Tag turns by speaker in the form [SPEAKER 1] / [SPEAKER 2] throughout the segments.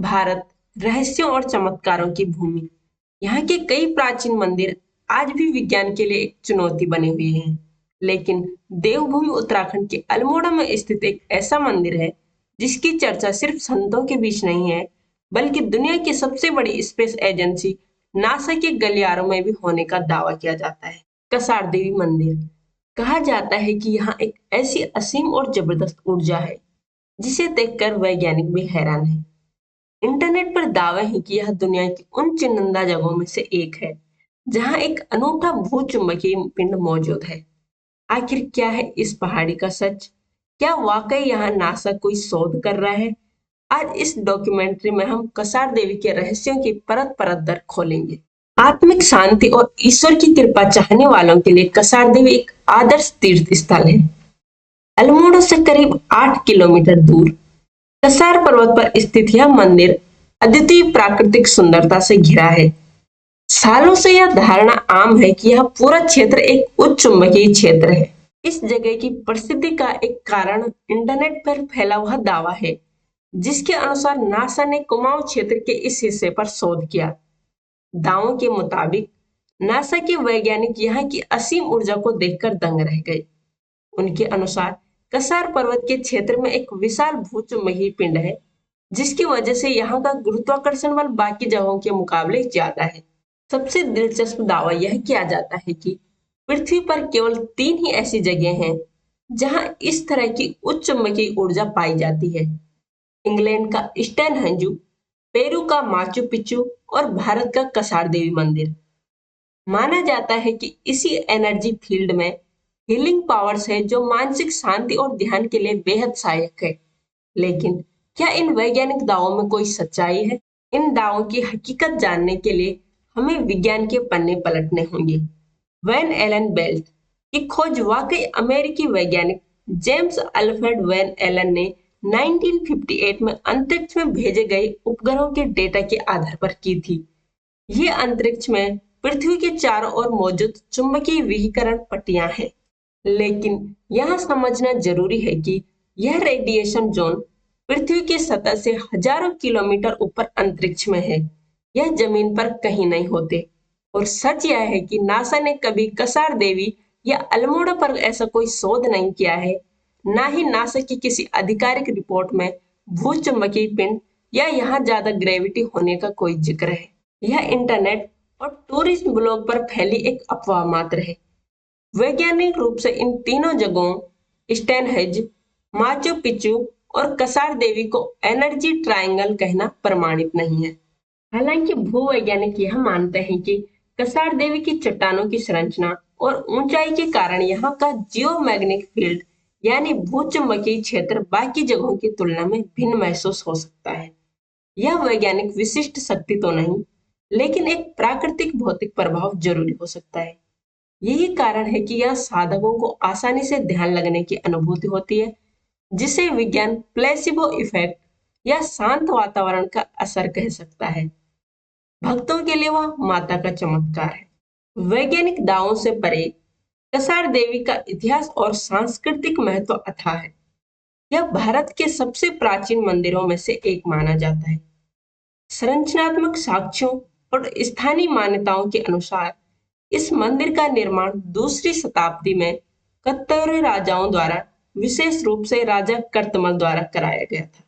[SPEAKER 1] भारत रहस्यों और चमत्कारों की भूमि। यहाँ के कई प्राचीन मंदिर आज भी विज्ञान के लिए एक चुनौती बने हुए हैं। लेकिन देवभूमि उत्तराखंड के अल्मोड़ा में स्थित एक ऐसा मंदिर है जिसकी चर्चा सिर्फ संतों के बीच नहीं है, बल्कि दुनिया की सबसे बड़ी स्पेस एजेंसी नासा के गलियारों में भी होने का दावा किया जाता है। कसार देवी मंदिर। कहा जाता है कि यहाँ एक ऐसी असीम और जबरदस्त ऊर्जा है जिसे देखकर वैज्ञानिक भी हैरान है। इंटरनेट पर दावे हैं कि यह दुनिया की उन चुनिंदा जगहों में से एक है जहां एक अनूठा भूचुंबकीय पिंड मौजूद है। आखिर क्या है इस पहाड़ी का सच? क्या वाकई यहाँ नासा कोई शोध कर रहा है? आज इस डॉक्यूमेंट्री में हम कसार देवी के रहस्यों की परत परत दर खोलेंगे। आत्मिक शांति और ईश्वर की कृपा चाहने वालों के लिए कसार देवी एक आदर्श तीर्थ स्थल है। अल्मोड़ा से करीब 8 किलोमीटर दूर कसार पर्वत पर स्थित यह मंदिर अद्वितीय प्राकृतिक सुंदरता से घिरा है। सालों से यह धारणा आम है कि यह पूरा क्षेत्र एक उच्च चुंबकीय क्षेत्र है। इस जगह की प्रसिद्धि का एक कारण इंटरनेट पर फैला हुआ दावा है, जिसके अनुसार नासा ने कुमाऊं क्षेत्र के इस हिस्से पर शोध किया। दावों के मुताबिक नासा के वैज्ञानिक यहाँ की असीम ऊर्जा को देखकर दंग रह गए। उनके अनुसार कसार पर्वत के क्षेत्र में एक विशाल भूचुंबकीय पिंड है, जिसकी वजह से यहाँ का गुरुत्वाकर्षण बल बाकी जगहों के मुकाबले ज्यादा है। सबसे दिलचस्प दावा यह किया जाता है कि पृथ्वी पर केवल 3 ही ऐसी जगह हैं जहां इस तरह की उच्च चुंबकीय ऊर्जा पाई जाती है। इंग्लैंड का स्टोनहेंज, पेरू का माचू पिच्चू और भारत का कसार देवी मंदिर। माना जाता है कि इसी एनर्जी फील्ड में हीलिंग पावर्स है जो मानसिक शांति और ध्यान के लिए बेहद सहायक है। लेकिन क्या इन वैज्ञानिक दावों में कोई सच्चाई है? इन दावों की हकीकत जानने के लिए हमें विज्ञान के पन्ने पलटने होंगे। वैन एलन बेल्ट की खोज वाकई अमेरिकी वैज्ञानिक जेम्स अल्फ्रेड वैन एलन ने 1958 में अंतरिक्ष में भेजे गए उपग्रहों के डेटा के आधार पर की थी। ये अंतरिक्ष में पृथ्वी के चारों ओर मौजूद चुंबकीय विकिरण पट्टियां हैं। लेकिन यह समझना जरूरी है कि यह रेडिएशन जोन पृथ्वी की सतह से हजारों किलोमीटर ऊपर अंतरिक्ष में है। यह जमीन पर कहीं नहीं होते। और सच यह है कि नासा ने कभी कसार देवी या अल्मोड़ा पर ऐसा कोई शोध नहीं किया है। ना ही नासा की किसी आधिकारिक रिपोर्ट में भूचुंबकीय पिंड या यहाँ ज्यादा ग्रेविटी होने का कोई जिक्र है। यह इंटरनेट और टूरिस्ट ब्लॉग पर फैली एक अफवाह मात्र है। वैज्ञानिक रूप से इन तीनों जगहों स्टोनहेंज, माचू पिच्चू और कसार देवी को एनर्जी ट्रायंगल कहना प्रमाणित नहीं है। हालांकि भूवैज्ञानिक यह मानते हैं कि कसार देवी की चट्टानों की संरचना और ऊंचाई के कारण यहाँ का जियोमैग्नेटिक फील्ड यानी भूचुंबकीय क्षेत्र बाकी जगहों की तुलना में भिन्न महसूस हो सकता है। यह वैज्ञानिक विशिष्ट शक्ति तो नहीं, लेकिन एक प्राकृतिक भौतिक प्रभाव जरूर हो सकता है। यही कारण है कि यह साधकों को आसानी से ध्यान लगने की अनुभूति होती है, जिसे विज्ञान प्लेसिबो इफेक्ट या शांत वातावरण का असर कह सकता है। भक्तों के लिए वह माता का चमत्कार है। वैज्ञानिक दावों से परे कसार देवी का इतिहास और सांस्कृतिक महत्व अथाह है। यह भारत के सबसे प्राचीन मंदिरों में से एक माना जाता है। संरचनात्मक साक्ष्यों और स्थानीय मान्यताओं के अनुसार इस मंदिर का निर्माण दूसरी शताब्दी में कत्यूरी राजाओं द्वारा, विशेष रूप से राजा कर्तमल द्वारा कराया गया था।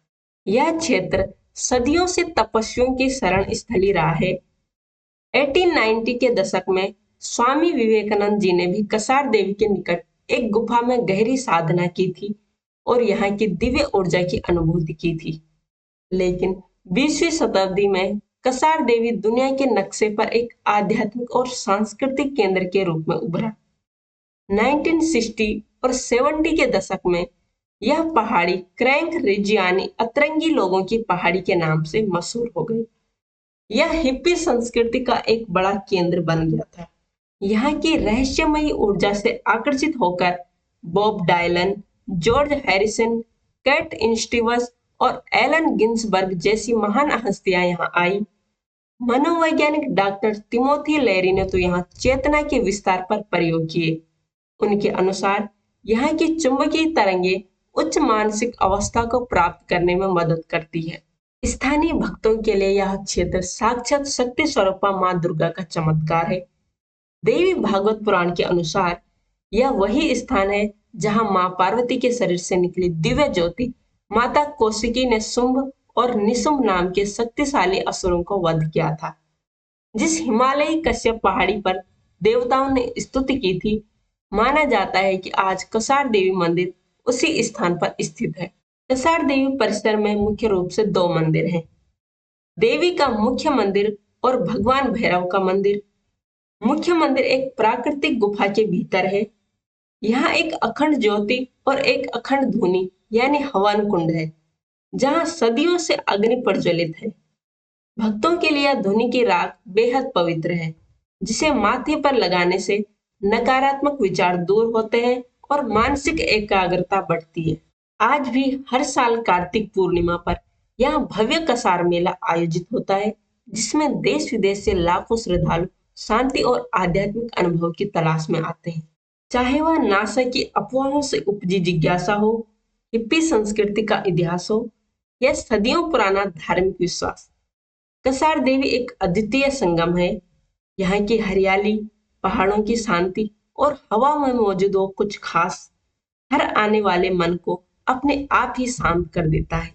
[SPEAKER 1] यह क्षेत्र सदियों से तपस्वियों की शरण स्थली रहा है। 1890 के दशक में स्वामी विवेकानंद जी ने भी कसार देवी के निकट एक गुफा में गहरी साधना की थी और यहाँ की दिव्य ऊर्जा की अनुभूति की थी। लेकिन 20वीं शताब्दी में कसार देवी दुनिया के नक्शे पर एक आध्यात्मिक और सांस्कृतिक केंद्र के रूप में उभरा। 1960 और 70 के दशक में यह पहाड़ी क्रैंक रिज यानी अतरंगी लोगों की पहाड़ी के नाम से मशहूर हो गई। यह हिप्पी संस्कृति का एक बड़ा केंद्र बन गया था। यहाँ की रहस्यमयी ऊर्जा से आकर्षित होकर Bob Dylan, George Harrison, Cat Stevens और एलन गिन्सबर्ग जैसी महान हस्तियां यहाँ आई। मनोवैज्ञानिक डॉक्टर तिमोथी लेरी ने तो यहाँ चेतना के विस्तार पर प्रयोग किए। उनके अनुसार यहाँ की चुंबकीय तरंगे उच्च मानसिक अवस्था को प्राप्त करने में मदद करती है। स्थानीय भक्तों के लिए यह क्षेत्र साक्षात शक्ति स्वरूपा माँ दुर्गा का चमत्कार है। देवी भागवत पुराण के अनुसार यह वही स्थान है जहां मां पार्वती के शरीर से निकली दिव्य ज्योति माता कौशिकी ने शुंभ और निशुंभ नाम के शक्तिशाली असुरों को वध किया था। जिस हिमालयी कश्यप पहाड़ी पर देवताओं ने स्तुति की थी, माना जाता है कि आज कसार देवी मंदिर उसी स्थान पर स्थित है। कसार देवी परिसर में मुख्य रूप से दो मंदिर हैं, देवी का मुख्य मंदिर और भगवान भैरव का मंदिर। मुख्य मंदिर एक प्राकृतिक गुफा के भीतर है। यहाँ एक अखंड ज्योति और एक अखंड धुनी यानी हवन कुंड है, जहाँ सदियों से अग्नि प्रज्वलित है। भक्तों के लिए धुनी की राख बेहद पवित्र है, जिसे माथे पर लगाने से नकारात्मक विचार दूर होते हैं और मानसिक एकाग्रता बढ़ती है। आज भी हर साल कार्तिक पूर्णिमा पर यहाँ भव्य कसार मेला आयोजित होता है, जिसमें देश विदेश से लाखों श्रद्धालु शांति और आध्यात्मिक अनुभव की तलाश में आते हैं। चाहे वह नासा की अफवाहों से उपजी जिज्ञासा हो, हिप्पी संस्कृति का इतिहास हो या सदियों पुराना धार्मिक विश्वास, कसार देवी एक अद्वितीय संगम है। यहाँ की हरियाली, पहाड़ों की शांति और हवा में मौजूद वो कुछ खास हर आने वाले मन को अपने आप ही शांत कर देता है।